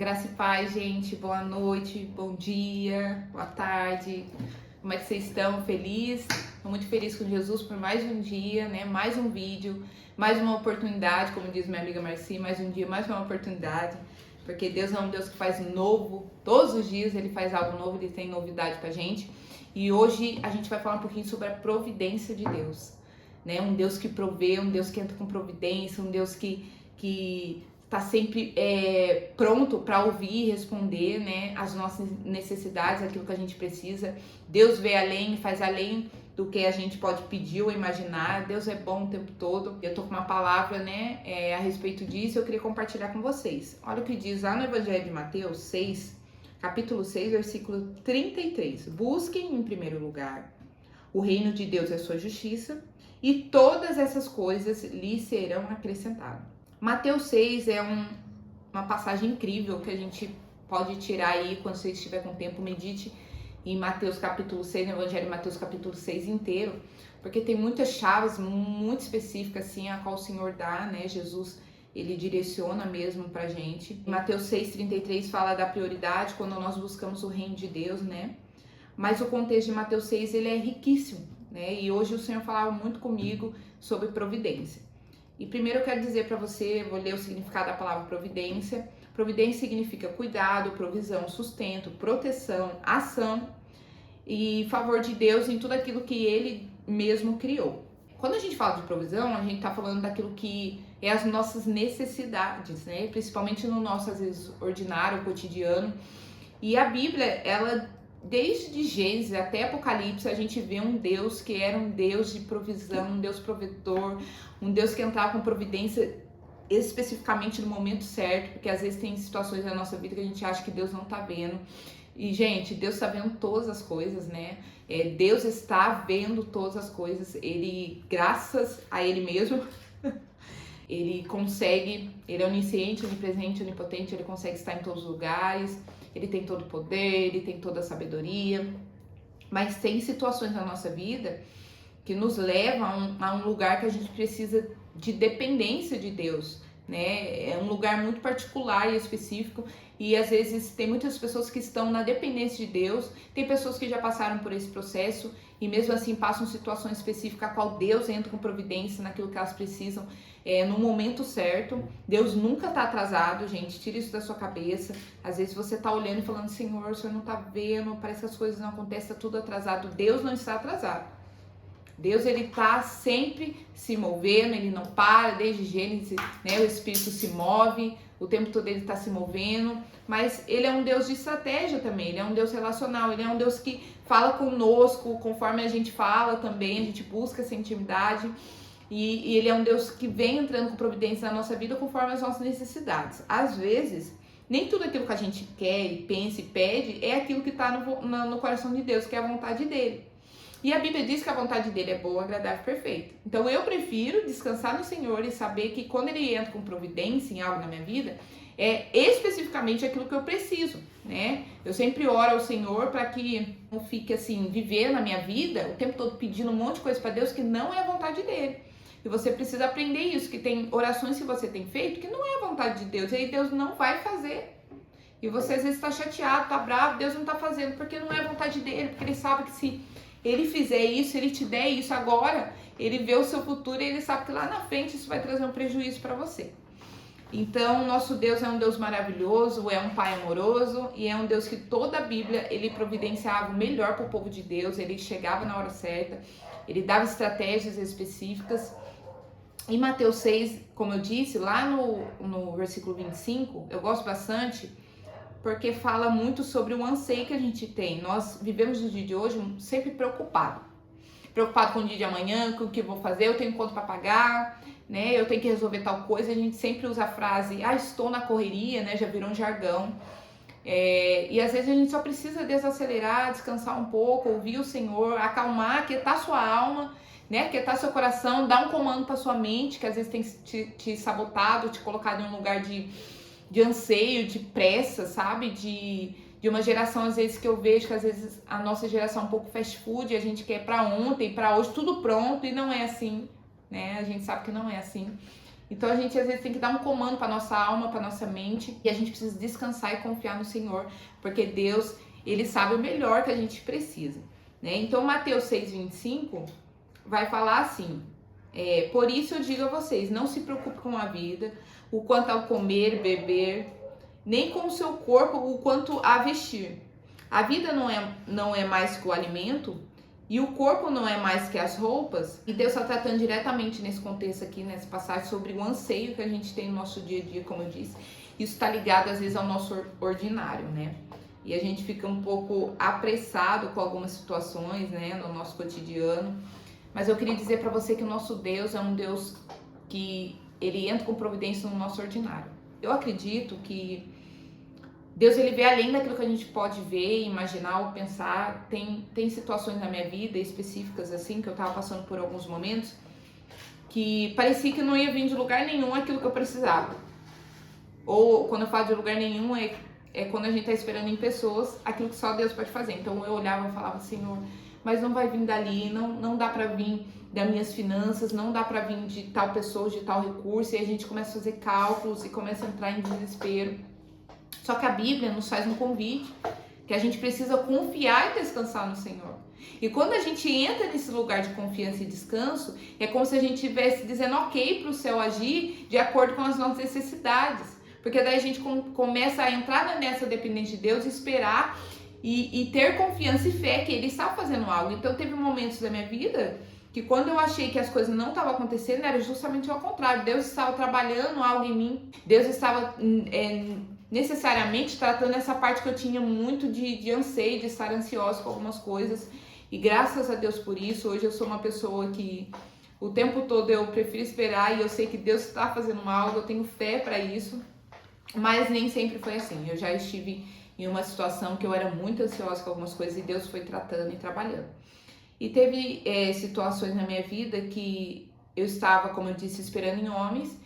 Graça e paz, gente. Boa noite, bom dia, boa tarde. Como é que vocês estão? Feliz? Estou muito feliz com Jesus por mais um dia, né? Mais um vídeo, mais uma oportunidade, como diz minha amiga Marci, mais um dia, mais uma oportunidade. Porque Deus é um Deus que faz novo, todos os dias Ele faz algo novo, Ele tem novidade pra gente. E hoje a gente vai falar um pouquinho sobre a providência de Deus, né? Um Deus que provê, um Deus que entra com providência, um Deus que tá sempre pronto para ouvir e responder, né, as nossas necessidades, aquilo que a gente precisa. Deus vê além, faz além do que a gente pode pedir ou imaginar. Deus é bom o tempo todo. Eu tô com uma palavra, né, a respeito disso, eu queria compartilhar com vocês. Olha o que diz lá no Evangelho de Mateus 6, capítulo 6, versículo 33. Busquem em primeiro lugar o reino de Deus e a sua justiça, e todas essas coisas lhes serão acrescentadas. Mateus 6 é uma passagem incrível que a gente pode tirar aí quando você estiver com tempo, medite em Mateus capítulo 6, no Evangelho de Mateus capítulo 6 inteiro, porque tem muitas chaves muito específicas assim, a qual o Senhor dá, né? Jesus, ele direciona mesmo pra gente. Mateus 6,33 fala da prioridade quando nós buscamos o reino de Deus, né? Mas o contexto de Mateus 6, ele é riquíssimo, né? E hoje o Senhor falava muito comigo sobre providência. E primeiro eu quero dizer para você, vou ler o significado da palavra providência. Providência significa cuidado, provisão, sustento, proteção, ação e favor de Deus em tudo aquilo que Ele mesmo criou. Quando a gente fala de provisão, a gente está falando daquilo que é as nossas necessidades, né? Principalmente no nosso, às vezes, ordinário, cotidiano. E a Bíblia, ela, desde Gênesis até Apocalipse, a gente vê um Deus que era um Deus de provisão, um Deus provedor, um Deus que entrava com providência especificamente no momento certo, porque às vezes tem situações na nossa vida que a gente acha que Deus não tá vendo. E, gente, Deus tá vendo todas as coisas, né? Deus está vendo todas as coisas. Ele, graças a Ele mesmo, Ele consegue, Ele é onisciente, onipresente, onipotente, Ele consegue estar em todos os lugares. Ele tem todo o poder, ele tem toda a sabedoria, mas tem situações na nossa vida que nos levam a um lugar que a gente precisa de dependência de Deus, né? É um lugar muito particular e específico, e às vezes tem muitas pessoas que estão na dependência de Deus, tem pessoas que já passaram por esse processo e mesmo assim passam situações específicas a qual Deus entra com providência naquilo que elas precisam, no momento certo. Deus nunca tá atrasado, gente, tira isso da sua cabeça. Às vezes você tá olhando e falando, Senhor, o Senhor não tá vendo, parece que as coisas não acontecem, tá tudo atrasado. Deus não está atrasado. Deus, ele tá sempre se movendo, ele não para, desde Gênesis, né, o Espírito se move, o tempo todo ele tá se movendo, mas ele é um Deus de estratégia também, ele é um Deus relacional, ele é um Deus que fala conosco, conforme a gente fala também, a gente busca essa intimidade, e ele é um Deus que vem entrando com providência na nossa vida conforme as nossas necessidades. Às vezes, nem tudo aquilo que a gente quer e pensa e pede é aquilo que tá no coração de Deus, que é a vontade dele. E a Bíblia diz que a vontade dele é boa, agradável e perfeita. Então eu prefiro descansar no Senhor e saber que quando ele entra com providência em algo na minha vida, é especificamente aquilo que eu preciso, né? Eu sempre oro ao Senhor para que não fique assim, viver na minha vida o tempo todo pedindo um monte de coisa para Deus que não é a vontade dele. E você precisa aprender isso, que tem orações que você tem feito que não é a vontade de Deus, e aí Deus não vai fazer. E você às vezes está chateado, tá bravo, Deus não tá fazendo porque não é a vontade dele, porque ele sabe que se ele fizer isso, ele te der isso agora, ele vê o seu futuro e ele sabe que lá na frente isso vai trazer um prejuízo para você. Então, nosso Deus é um Deus maravilhoso, é um Pai amoroso e é um Deus que toda a Bíblia, ele providenciava o melhor para o povo de Deus, ele chegava na hora certa, ele dava estratégias específicas. Em Mateus 6, como eu disse, lá no versículo 25, eu gosto bastante, porque fala muito sobre o anseio que a gente tem. Nós vivemos no dia de hoje sempre preocupado com o dia de amanhã, com o que eu vou fazer, eu tenho conta para pagar, né? Eu tenho que resolver tal coisa. A gente sempre usa a frase, estou na correria, né? Já virou um jargão. E às vezes a gente só precisa desacelerar, descansar um pouco, ouvir o Senhor, acalmar, aquietar sua alma, né? Aquietar seu coração, dar um comando para sua mente, que às vezes tem te sabotado, te colocado em um lugar de anseio, de pressa, sabe? De uma geração, às vezes, que eu vejo que às vezes a nossa geração é um pouco fast food, a gente quer pra ontem, pra hoje, tudo pronto, e não é assim, né? A gente sabe que não é assim. Então a gente às vezes tem que dar um comando para nossa alma, para nossa mente, e a gente precisa descansar e confiar no Senhor, porque Deus, ele sabe o melhor que a gente precisa, né? Então Mateus 6:25 vai falar assim: por isso eu digo a vocês, não se preocupe com a vida, o quanto ao comer, beber, nem com o seu corpo, o quanto a vestir. A vida não é mais que o alimento, e o corpo não é mais que as roupas. E Deus está tratando diretamente nesse contexto aqui, nessa passagem, sobre o anseio que a gente tem no nosso dia a dia, como eu disse. Isso está ligado às vezes ao nosso ordinário, né? E a gente fica um pouco apressado com algumas situações, né, no nosso cotidiano. Mas eu queria dizer para você que o nosso Deus é um Deus que ele entra com providência no nosso ordinário. Eu acredito que Deus, ele vê além daquilo que a gente pode ver, imaginar ou pensar. Tem situações na minha vida específicas assim, que eu tava passando por alguns momentos, que parecia que não ia vir de lugar nenhum aquilo que eu precisava. Ou quando eu falo de lugar nenhum, é quando a gente tá esperando em pessoas aquilo que só Deus pode fazer. Então eu olhava e falava: Senhor, mas não vai vir dali, não dá pra vir das minhas finanças, não dá pra vir de tal pessoa, de tal recurso. E a gente começa a fazer cálculos e começa a entrar em desespero. Só que a Bíblia nos faz um convite, que a gente precisa confiar e descansar no Senhor. E quando a gente entra nesse lugar de confiança e descanso, é como se a gente estivesse dizendo ok para o céu agir de acordo com as nossas necessidades. Porque daí a gente começa a entrar nessa dependência de Deus, esperar e ter confiança e fé que Ele está fazendo algo. Então teve momentos da minha vida que quando eu achei que as coisas não estavam acontecendo, era justamente ao contrário. Deus estava trabalhando algo em mim. Deus estava necessariamente tratando essa parte que eu tinha muito de anseio, de estar ansiosa com algumas coisas. E graças a Deus por isso, hoje eu sou uma pessoa que o tempo todo eu prefiro esperar e eu sei que Deus está fazendo algo, eu tenho fé para isso. Mas nem sempre foi assim. Eu já estive em uma situação que eu era muito ansiosa com algumas coisas e Deus foi tratando e trabalhando. E teve situações na minha vida que eu estava, como eu disse, esperando em homens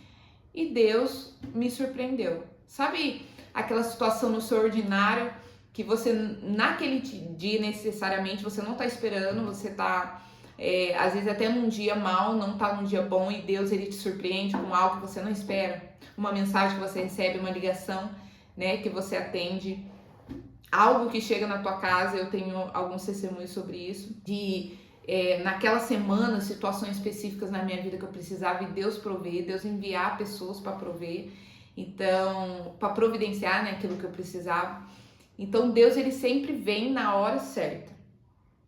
e Deus me surpreendeu. Sabe aquela situação no seu ordinário que você, naquele dia necessariamente, você não está esperando, você está, às vezes até num dia mal, não está num dia bom e Deus, ele te surpreende com algo que você não espera, uma mensagem que você recebe, uma ligação, né, que você atende, algo que chega na tua casa. Eu tenho alguns testemunhos sobre isso, naquela semana, situações específicas na minha vida que eu precisava e Deus prover, Deus enviar pessoas para prover, então, para providenciar, né, aquilo que eu precisava. Então Deus, ele sempre vem na hora certa.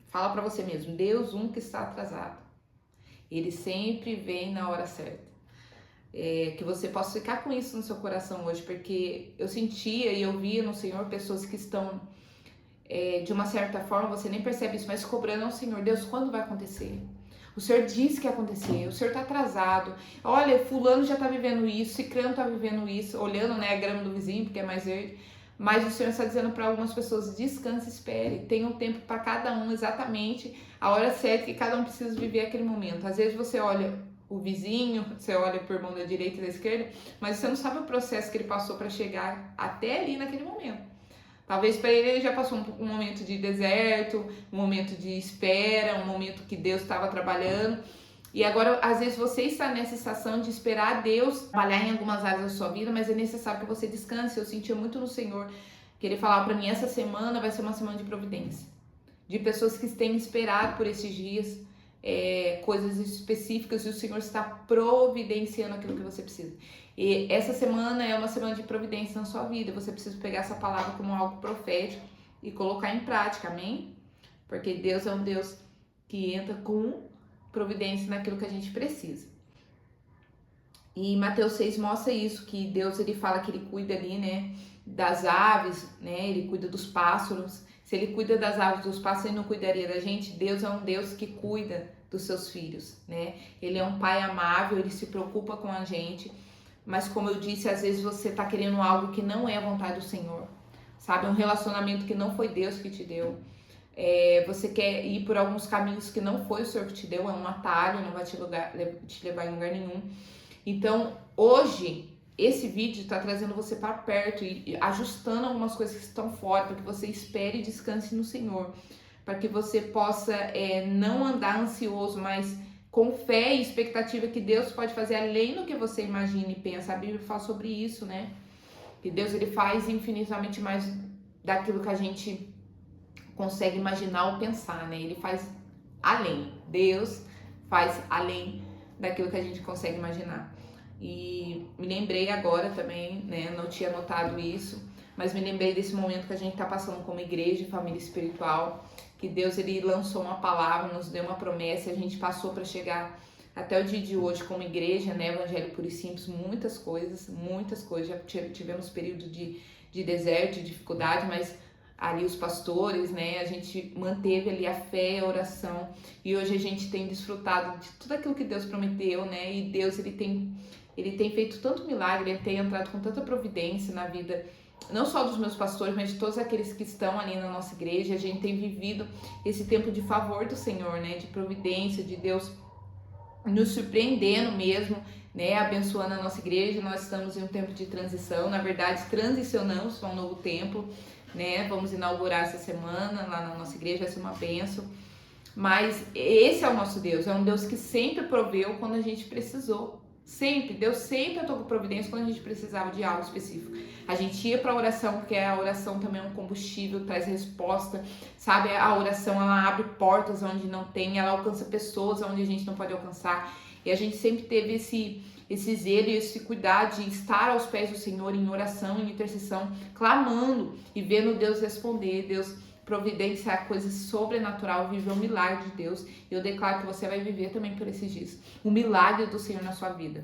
Fala para você mesmo, Deus nunca está atrasado. Ele sempre vem na hora certa. Que você possa ficar com isso no seu coração hoje, porque eu sentia e eu via no Senhor pessoas que estão, de uma certa forma, você nem percebe isso, mas cobrando ao Senhor: Deus, quando vai acontecer? O Senhor disse que ia acontecer, o Senhor tá atrasado. Olha, fulano já tá vivendo isso, ciclano tá vivendo isso, olhando, né, a grama do vizinho, porque é mais verde. Mas o Senhor está dizendo para algumas pessoas: descanse, espere, tenha um tempo para cada um, exatamente a hora certa que cada um precisa viver aquele momento. Às vezes você olha o vizinho, você olha por mão da direita e da esquerda, mas você não sabe o processo que ele passou para chegar até ali naquele momento. Talvez para ele já passou um momento de deserto, um momento de espera, um momento que Deus estava trabalhando. E agora, às vezes, você está nessa estação de esperar Deus trabalhar em algumas áreas da sua vida, mas é necessário que você descanse. Eu sentia muito no Senhor que Ele falava para mim: essa semana vai ser uma semana de providência. De pessoas que têm esperado por esses dias, coisas específicas, e o Senhor está providenciando aquilo que você precisa. E essa semana é uma semana de providência na sua vida. Você precisa pegar essa palavra como algo profético e colocar em prática, amém? Porque Deus é um Deus que entra com providência naquilo que a gente precisa. E Mateus 6 mostra isso, que Deus, ele fala que ele cuida ali, né, das aves, né, ele cuida dos pássaros. Se ele cuida das aves, dos pássaros, ele não cuidaria da gente? Deus é um Deus que cuida dos seus filhos, né? Ele é um pai amável, ele se preocupa com a gente. Mas como eu disse, às vezes você tá querendo algo que não é a vontade do Senhor, sabe? Um relacionamento que não foi Deus que te deu. Você quer ir por alguns caminhos que não foi o Senhor que te deu, é um atalho, não vai te levar em lugar nenhum. Então, hoje, esse vídeo está trazendo você para perto e ajustando algumas coisas que estão fora, para que você espere e descanse no Senhor, para que você possa não andar ansioso, mas com fé e expectativa que Deus pode fazer além do que você imagina e pensa. A Bíblia fala sobre isso, né? Que Deus, ele faz infinitamente mais daquilo que a gente consegue imaginar ou pensar, né? Ele faz além. Deus faz além daquilo que a gente consegue imaginar. E me lembrei agora também, né? Não tinha notado isso, mas me lembrei desse momento que a gente está passando como igreja e família espiritual, que Deus, ele lançou uma palavra, nos deu uma promessa, e a gente passou para chegar até o dia de hoje como igreja, né? Evangelho Puro e Simples, muitas coisas, já tivemos período de deserto, de dificuldade, mas ali os pastores, né, a gente manteve ali a fé, a oração, e hoje a gente tem desfrutado de tudo aquilo que Deus prometeu, né, e Deus, ele tem feito tanto milagre, ele tem entrado com tanta providência na vida, não só dos meus pastores, mas de todos aqueles que estão ali na nossa igreja. A gente tem vivido esse tempo de favor do Senhor, né, de providência, de Deus nos surpreendendo mesmo, né, abençoando a nossa igreja. Nós estamos em um tempo de transição, na verdade transicionamos para um novo templo, né, vamos inaugurar essa semana lá na nossa igreja, vai ser uma bênção, mas esse é o nosso Deus, é um Deus que sempre proveu quando a gente precisou, sempre, Deus sempre atuou com providência quando a gente precisava de algo específico. A gente ia para a oração, porque a oração também é um combustível, traz resposta, sabe, a oração, ela abre portas onde não tem, ela alcança pessoas onde a gente não pode alcançar, e a gente sempre teve esse zelo e esse cuidado de estar aos pés do Senhor em oração, em intercessão, clamando e vendo Deus responder, Deus providenciar coisas sobrenatural, viver o milagre de Deus. Eu declaro que você vai viver também por esses dias o milagre do Senhor na sua vida.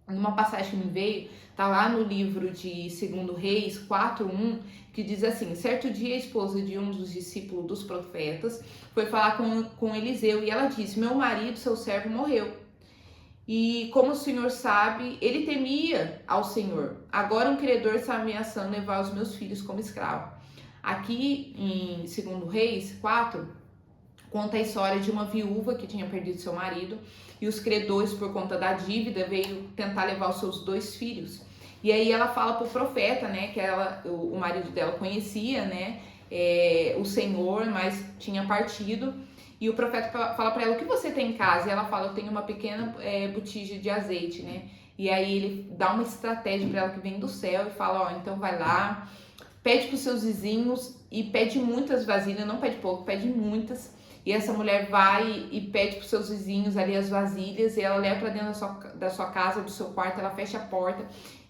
Uma passagem que me veio, tá lá no livro de 2 Reis 4:1, que diz assim: certo dia a esposa de um dos discípulos dos profetas foi falar com Eliseu, e ela disse: meu marido, seu servo, morreu. E como o Senhor sabe, ele temia ao Senhor. Agora um credor está ameaçando levar os meus filhos como escravo. Aqui em 2 Reis 4, conta a história de uma viúva que tinha perdido seu marido, e os credores, por conta da dívida, veio tentar levar os seus 2 filhos. E aí ela fala pro profeta, né, que o marido dela conhecia, né, o Senhor, mas tinha partido. E o profeta fala para ela: o que você tem em casa? E ela fala: eu tenho uma pequena botija de azeite, né? E aí ele dá uma estratégia para ela que vem do céu e fala: ó, então vai lá, pede para os seus vizinhos e pede muitas vasilhas, não pede pouco, pede muitas. E essa mulher vai e pede para os seus vizinhos ali as vasilhas, e ela leva para dentro da sua casa, do seu quarto, ela fecha a porta,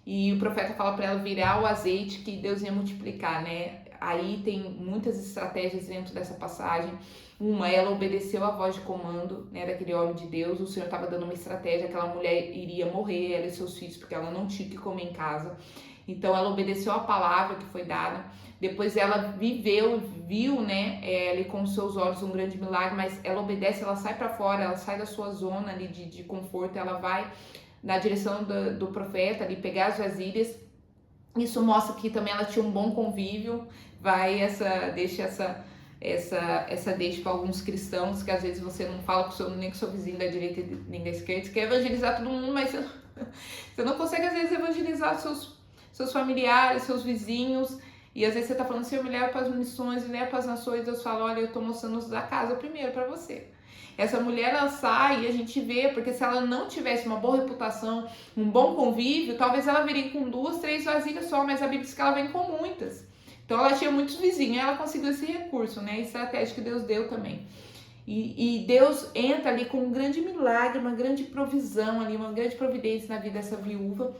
e o profeta fala para ela virar o azeite, que Deus ia multiplicar, né? Aí tem muitas estratégias dentro dessa passagem. Uma, ela obedeceu a voz de comando, né, daquele homem de Deus. O Senhor estava dando uma estratégia, aquela mulher iria morrer, ela e seus filhos, porque ela não tinha o que comer em casa. Então ela obedeceu a palavra que foi dada. Depois ela viu, né, ali com os seus olhos um grande milagre, mas ela obedece, ela sai para fora, ela sai da sua zona ali de conforto, ela vai na direção do profeta ali pegar as vasilhas. Isso mostra que também ela tinha um bom convívio. Deixa para alguns cristãos, que às vezes você não fala nem com o seu vizinho da direita nem da esquerda. Você quer evangelizar todo mundo, mas você não consegue às vezes evangelizar seus familiares, seus vizinhos. E às vezes você tá falando assim: eu me levo para as missões, me levo para as nações. Deus fala: olha, eu tô mostrando os da casa primeiro para você. Essa mulher, ela sai e a gente vê, porque se ela não tivesse uma boa reputação, um bom convívio, talvez ela viria com 2, 3 vasilhas só, mas a Bíblia diz que ela vem com muitas. Então ela tinha muitos vizinhos, ela conseguiu esse recurso, né? Estratégia que Deus deu também. E Deus entra ali com um grande milagre, uma grande provisão ali, uma grande providência na vida dessa viúva.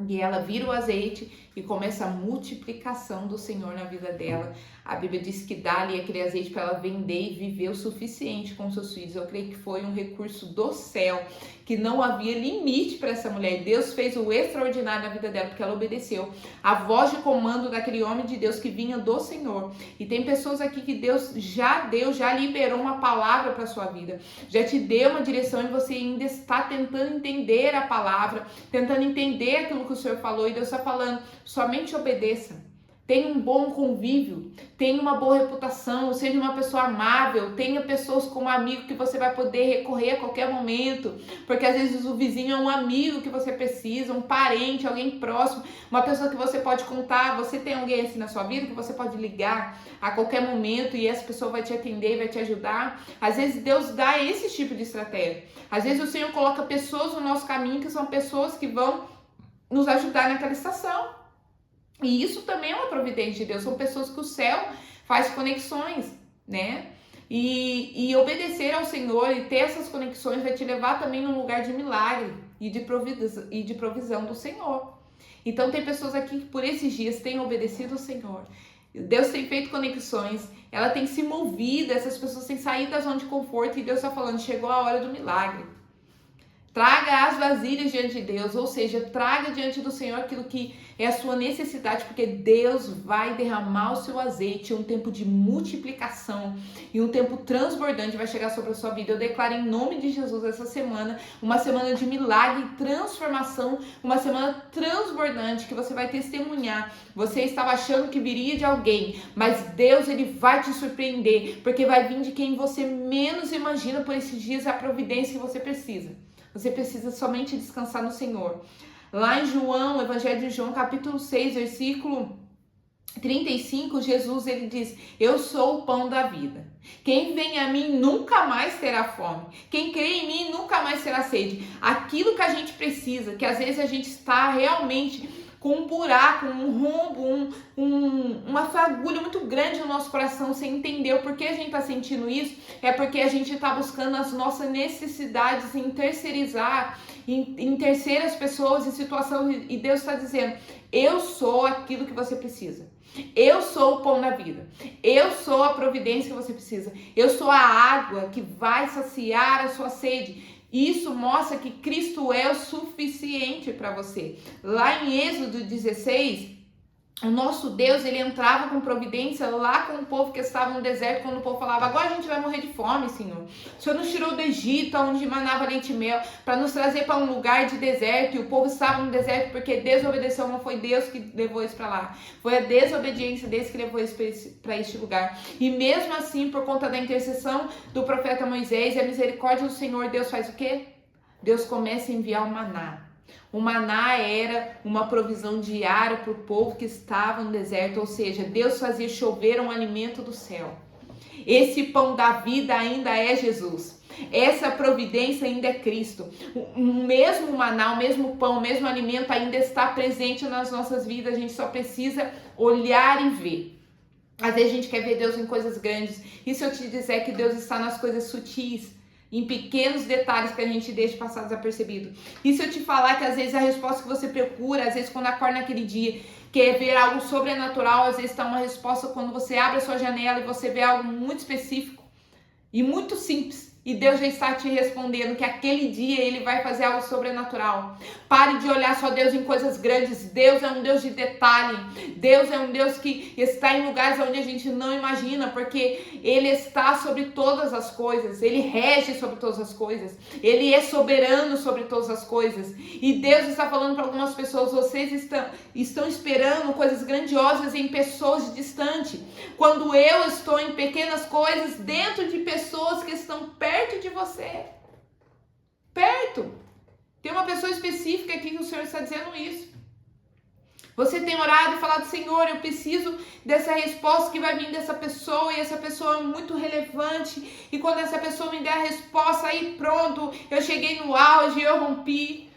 E ela vira o azeite e começa a multiplicação do Senhor na vida dela. A Bíblia diz que dá ali aquele azeite para ela vender e viver o suficiente com seus filhos. Eu creio que foi um recurso do céu, que não havia limite para essa mulher. Deus fez o extraordinário na vida dela, porque ela obedeceu a voz de comando daquele homem de Deus que vinha do Senhor. E tem pessoas aqui que Deus já liberou uma palavra para sua vida, já te deu uma direção, e você ainda está tentando entender a palavra, tentando entender aquilo que o Senhor falou, e Deus está falando: somente obedeça. tenha um bom convívio, tenha uma boa reputação, seja uma pessoa amável, tenha pessoas como amigo que você vai poder recorrer a qualquer momento, porque às vezes o vizinho é um amigo que você precisa, um parente, alguém próximo, uma pessoa que você pode contar. Você tem alguém assim na sua vida que você pode ligar a qualquer momento e essa pessoa vai te atender, vai te ajudar. Às vezes Deus dá esse tipo de estratégia. Às vezes o Senhor coloca pessoas no nosso caminho que são pessoas que vão nos ajudar naquela estação. E isso também é uma providência de Deus. São pessoas que o céu faz conexões, né? E obedecer ao Senhor e ter essas conexões vai te levar também num lugar de milagre e de provisão do Senhor. Então tem pessoas aqui que por esses dias têm obedecido ao Senhor. Deus tem feito conexões, ela tem se movido, essas pessoas têm saído da zona de conforto e Deus está falando, chegou a hora do milagre. Traga as vasilhas diante de Deus, ou seja, traga diante do Senhor aquilo que é a sua necessidade, porque Deus vai derramar o seu azeite, um tempo de multiplicação e um tempo transbordante vai chegar sobre a sua vida. Eu declaro em nome de Jesus essa semana, uma semana de milagre e transformação, uma semana transbordante que você vai testemunhar. Você estava achando que viria de alguém, mas Deus, ele vai te surpreender, porque vai vir de quem você menos imagina por esses dias a providência que você precisa. Você precisa somente descansar no Senhor. Lá em João, Evangelho de João, capítulo 6, versículo 35, Jesus, ele diz, eu sou o pão da vida. Quem vem a mim nunca mais terá fome. Quem crê em mim nunca mais terá sede. Aquilo que a gente precisa, que às vezes a gente está realmente com um buraco, um rombo, uma fagulha muito grande no nosso coração, sem entender o porquê a gente está sentindo isso, é porque a gente está buscando as nossas necessidades em terceirizar, em terceiras pessoas, em situações, e Deus está dizendo, eu sou aquilo que você precisa. Eu sou o pão da vida. Eu sou a providência que você precisa. Eu sou a água que vai saciar a sua sede. Isso mostra que Cristo é o suficiente para você. Lá em Êxodo 16, o nosso Deus, ele entrava com providência lá com o povo que estava no deserto, quando o povo falava, agora a gente vai morrer de fome, Senhor. O Senhor nos tirou do Egito, onde manava leite e mel, para nos trazer para um lugar de deserto, e o povo estava no deserto porque desobedeceu, não foi Deus que levou eles para lá. Foi a desobediência deles que levou eles para este lugar. E mesmo assim, por conta da intercessão do profeta Moisés e a misericórdia do Senhor, Deus faz o quê? Deus começa a enviar o maná. O maná era uma provisão diária para o povo que estava no deserto, ou seja, Deus fazia chover um alimento do céu. Esse pão da vida ainda é Jesus. Essa providência ainda é Cristo. O mesmo maná, o mesmo pão, o mesmo alimento ainda está presente nas nossas vidas. A gente só precisa olhar e ver. Às vezes a gente quer ver Deus em coisas grandes. E se eu te disser que Deus está nas coisas sutis, em pequenos detalhes que a gente deixa passar desapercebido? E se eu te falar que às vezes a resposta que você procura, às vezes quando acorda naquele dia, quer ver algo sobrenatural, às vezes está uma resposta quando você abre a sua janela e você vê algo muito específico e muito simples. E Deus já está te respondendo que aquele dia Ele vai fazer algo sobrenatural. Pare de olhar só Deus em coisas grandes. Deus é um Deus de detalhe. Deus é um Deus que está em lugares onde a gente não imagina, porque Ele está sobre todas as coisas. Ele rege sobre todas as coisas. Ele é soberano sobre todas as coisas. E Deus está falando para algumas pessoas, vocês estão esperando coisas grandiosas em pessoas distantes. Quando eu estou em pequenas coisas dentro de pessoas que estão perto de você. Perto. Tem uma pessoa específica aqui que o Senhor está dizendo isso. Você tem orado e falado, Senhor, eu preciso dessa resposta que vai vir dessa pessoa, e essa pessoa é muito relevante, e quando essa pessoa me der a resposta, aí pronto, eu cheguei no auge, eu rompi.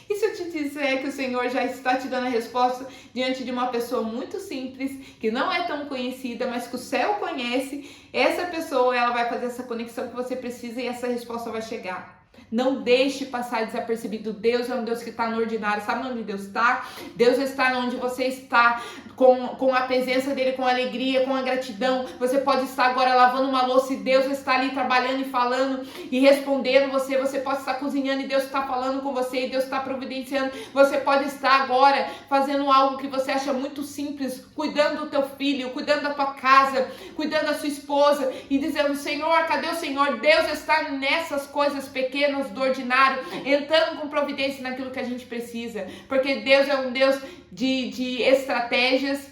E se eu te disser que o Senhor já está te dando a resposta diante de uma pessoa muito simples, que não é tão conhecida, mas que o céu conhece, essa pessoa, ela vai fazer essa conexão que você precisa e essa resposta vai chegar. Não deixe passar desapercebido. Deus é um Deus que está no ordinário. Sabe onde Deus está? Deus está onde você está, com a presença dele, com a alegria, com a gratidão. Você pode estar agora lavando uma louça e Deus está ali trabalhando e falando e respondendo você. Você pode estar cozinhando e Deus está falando com você e Deus está providenciando. Você pode estar agora fazendo algo que você acha muito simples, cuidando do teu filho, cuidando da tua casa, cuidando da sua esposa e dizendo, Senhor, cadê o Senhor? Deus está nessas coisas pequenas Deus do ordinário, entrando com providência naquilo que a gente precisa, porque Deus é um Deus de estratégias,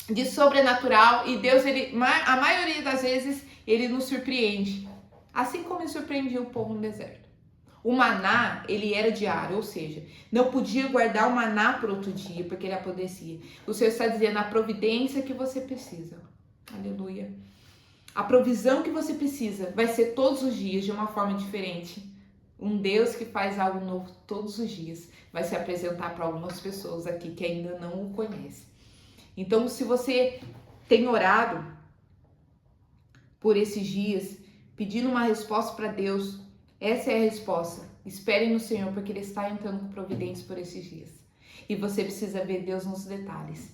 de sobrenatural, e Deus, a maioria das vezes, ele nos surpreende, assim como ele surpreendia o povo no deserto. O maná, ele era diário, ou seja, não podia guardar o maná para outro dia, porque ele apodrecia. O Senhor está dizendo a providência que você precisa. Aleluia. A provisão que você precisa vai ser todos os dias, de uma forma diferente. Um Deus que faz algo novo todos os dias vai se apresentar para algumas pessoas aqui que ainda não o conhecem. Então, se você tem orado por esses dias, pedindo uma resposta para Deus, essa é a resposta. Espere no Senhor, porque Ele está entrando com providências por esses dias. E você precisa ver Deus nos detalhes.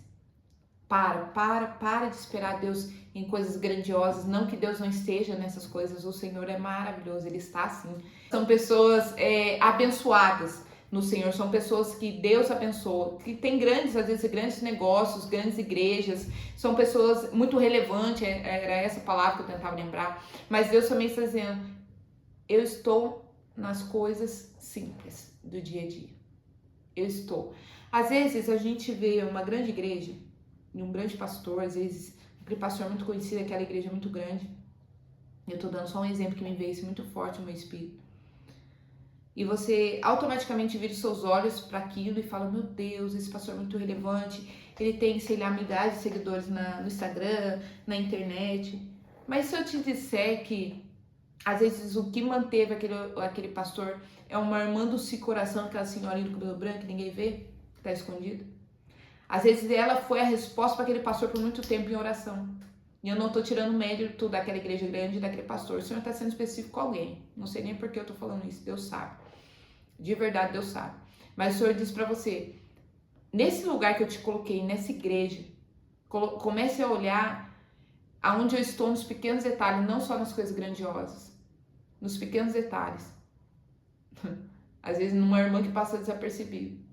Para de esperar Deus em coisas grandiosas. Não que Deus não esteja nessas coisas. O Senhor é maravilhoso, Ele está sim. São pessoas abençoadas no Senhor. São pessoas que Deus abençoa. Que tem às vezes, grandes negócios, grandes igrejas. São pessoas muito relevantes. Era essa palavra que eu tentava lembrar. Mas Deus também está dizendo: eu estou nas coisas simples do dia a dia. Eu estou. Às vezes a gente vê uma grande igreja e um grande pastor, às vezes aquele pastor muito conhecido, aquela igreja muito grande. Eu estou dando só um exemplo que me veio isso muito forte no meu espírito. E você automaticamente vira os seus olhos para aquilo e fala: meu Deus, esse pastor é muito relevante. Ele tem, sei lá, milhares de seguidores no Instagram, na internet. Mas se eu te disser que às vezes o que manteve aquele pastor é uma irmã do seu coração, aquela senhorinha do cabelo branco que ninguém vê, que está escondida. Às vezes ela foi a resposta para aquele pastor por muito tempo em oração. E eu não estou tirando mérito daquela igreja grande e daquele pastor. O Senhor está sendo específico com alguém. Não sei nem por que eu estou falando isso. Deus sabe. De verdade, Deus sabe. Mas o Senhor diz para você: nesse lugar que eu te coloquei, nessa igreja, comece a olhar aonde eu estou nos pequenos detalhes, não só nas coisas grandiosas. Nos pequenos detalhes. Às vezes numa irmã que passa desapercebido.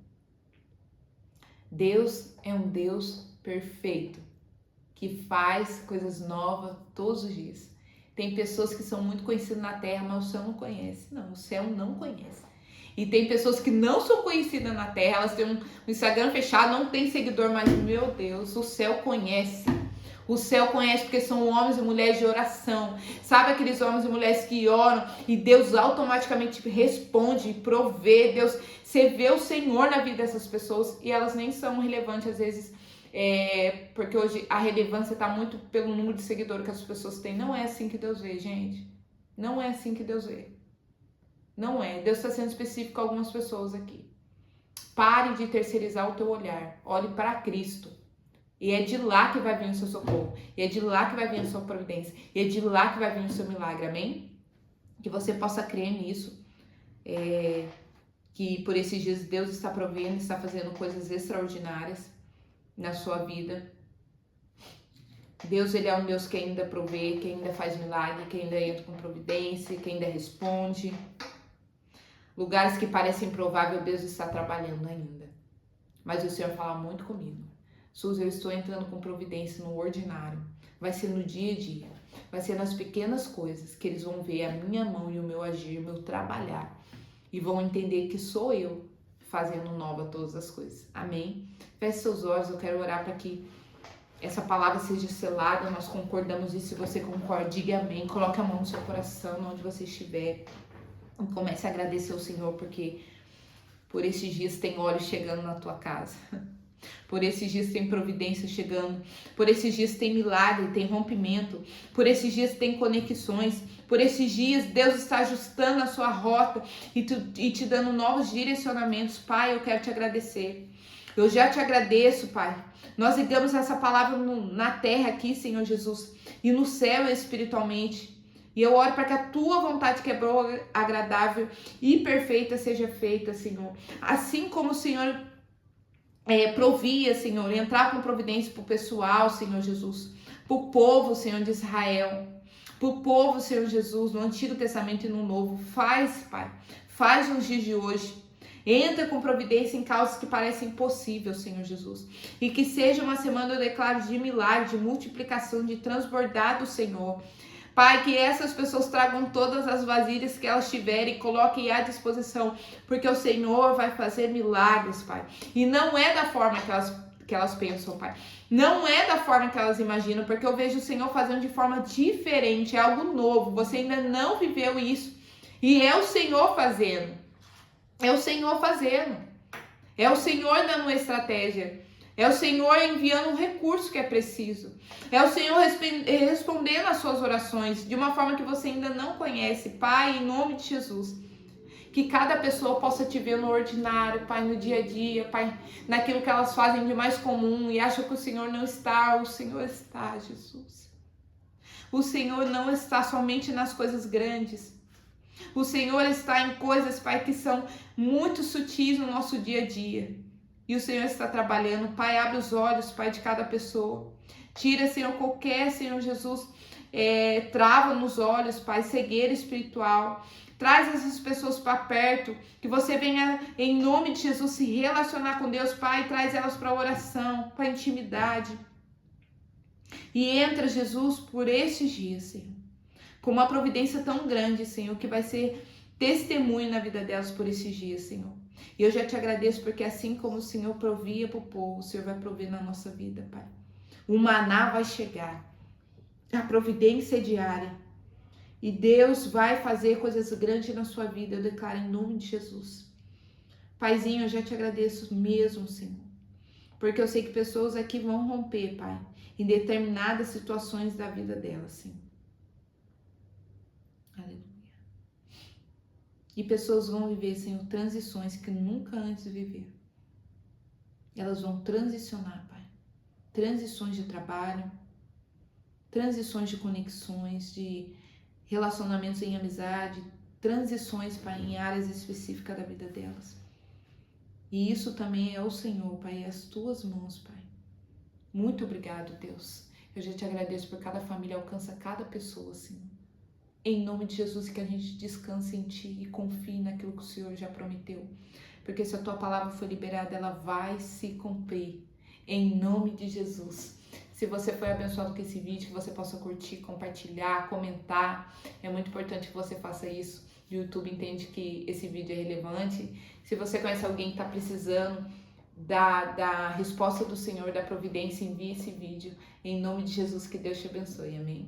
Deus é um Deus perfeito, que faz coisas novas todos os dias. Tem pessoas que são muito conhecidas na terra, mas o céu não conhece. Não, o céu não conhece. E tem pessoas que não são conhecidas na terra, elas têm um Instagram fechado, não tem seguidor, mas meu Deus, o céu conhece. O céu conhece porque são homens e mulheres de oração. Sabe aqueles homens e mulheres que oram e Deus automaticamente responde e provê. Deus, você vê o Senhor na vida dessas pessoas e elas nem são relevantes às vezes, porque hoje a relevância está muito pelo número de seguidores que as pessoas têm. Não é assim que Deus vê, gente. Não é assim que Deus vê. Não é. Deus está sendo específico com algumas pessoas aqui. Pare de terceirizar o teu olhar. Olhe para Cristo. E é de lá que vai vir o seu socorro. E é de lá que vai vir a sua providência. E é de lá que vai vir o seu milagre. Amém? Que você possa crer nisso. Que por esses dias Deus está provendo, está fazendo coisas extraordinárias na sua vida. Deus, Ele é um Deus que ainda provê, que ainda faz milagre, que ainda entra com providência, que ainda responde. Lugares que parecem improvável, Deus está trabalhando ainda. Mas o Senhor fala muito comigo. Suzy, eu estou entrando com providência no ordinário. Vai ser no dia a dia. Vai ser nas pequenas coisas que eles vão ver a minha mão e o meu agir, o meu trabalhar. E vão entender que sou eu fazendo nova todas as coisas. Amém? Feche seus olhos, eu quero orar para que essa palavra seja selada. Nós concordamos e se você concorda, diga amém. Coloque a mão no seu coração, onde você estiver. E comece a agradecer ao Senhor, porque por esses dias tem óleo chegando na tua casa. Por esses dias tem providência chegando. Por esses dias tem milagre, tem rompimento. Por esses dias tem conexões. Por esses dias Deus está ajustando a sua rota e te dando novos direcionamentos. Pai, eu quero te agradecer. Eu já te agradeço, Pai. Nós ligamos essa palavra na terra aqui, Senhor Jesus, e no céu espiritualmente. E eu oro para que a tua vontade, que é boa, agradável e perfeita, seja feita, Senhor. Assim como o Senhor provia, Senhor, entrar com providência para o pessoal, Senhor Jesus, para o povo, Senhor de Israel, para o povo, Senhor Jesus, no Antigo Testamento e no Novo. Faz, Pai, faz nos dias de hoje. Entra com providência em causas que parecem impossíveis, Senhor Jesus. E que seja uma semana, eu declaro, de milagre, de multiplicação, de transbordar do Senhor. Pai, que essas pessoas tragam todas as vasilhas que elas tiverem e coloquem à disposição, porque o Senhor vai fazer milagres, Pai. E não é da forma que elas pensam, Pai. Não é da forma que elas imaginam, porque eu vejo o Senhor fazendo de forma diferente, é algo novo. Você ainda não viveu isso. E é o Senhor fazendo. É o Senhor fazendo. É o Senhor dando uma estratégia. É o Senhor enviando um recurso que é preciso. É o Senhor respondendo às suas orações de uma forma que você ainda não conhece. Pai, em nome de Jesus, que cada pessoa possa te ver no ordinário, Pai, no dia a dia, Pai, naquilo que elas fazem de mais comum e acham que o Senhor não está. O Senhor está, Jesus. O Senhor não está somente nas coisas grandes. O Senhor está em coisas, Pai, que são muito sutis no nosso dia a dia. E o Senhor está trabalhando. Pai, abre os olhos, Pai, de cada pessoa. Tira, Senhor, qualquer, Senhor Jesus, trava nos olhos, Pai, cegueira espiritual. Traz essas pessoas para perto. Que você venha, em nome de Jesus, se relacionar com Deus, Pai. Traz elas para oração, para intimidade. E entra, Jesus, por estes dias, Senhor. Com uma providência tão grande, Senhor, que vai ser testemunho na vida delas por esses dias, Senhor. E eu já te agradeço porque assim como o Senhor provia para o povo, o Senhor vai prover na nossa vida, Pai. O maná vai chegar, a providência é diária. E Deus vai fazer coisas grandes na sua vida, eu declaro em nome de Jesus. Paizinho, eu já te agradeço mesmo, Senhor. Porque eu sei que pessoas aqui vão romper, Pai, em determinadas situações da vida delas, Senhor. Aleluia. E pessoas vão viver, Senhor, transições que nunca antes viveram. Elas vão transicionar, Pai. Transições de trabalho, transições de conexões, de relacionamentos em amizade, transições, Pai, em áreas específicas da vida delas. E isso também é o Senhor, Pai, é as tuas mãos, Pai. Muito obrigado, Deus. Eu já te agradeço por cada família, alcança cada pessoa, Senhor. Em nome de Jesus, que a gente descanse em Ti e confie naquilo que o Senhor já prometeu. Porque se a Tua palavra for liberada, ela vai se cumprir. Em nome de Jesus. Se você foi abençoado com esse vídeo, que você possa curtir, compartilhar, comentar. É muito importante que você faça isso. O YouTube entende que esse vídeo é relevante. Se você conhece alguém que está precisando da resposta do Senhor, da providência, envie esse vídeo. Em nome de Jesus, que Deus te abençoe. Amém.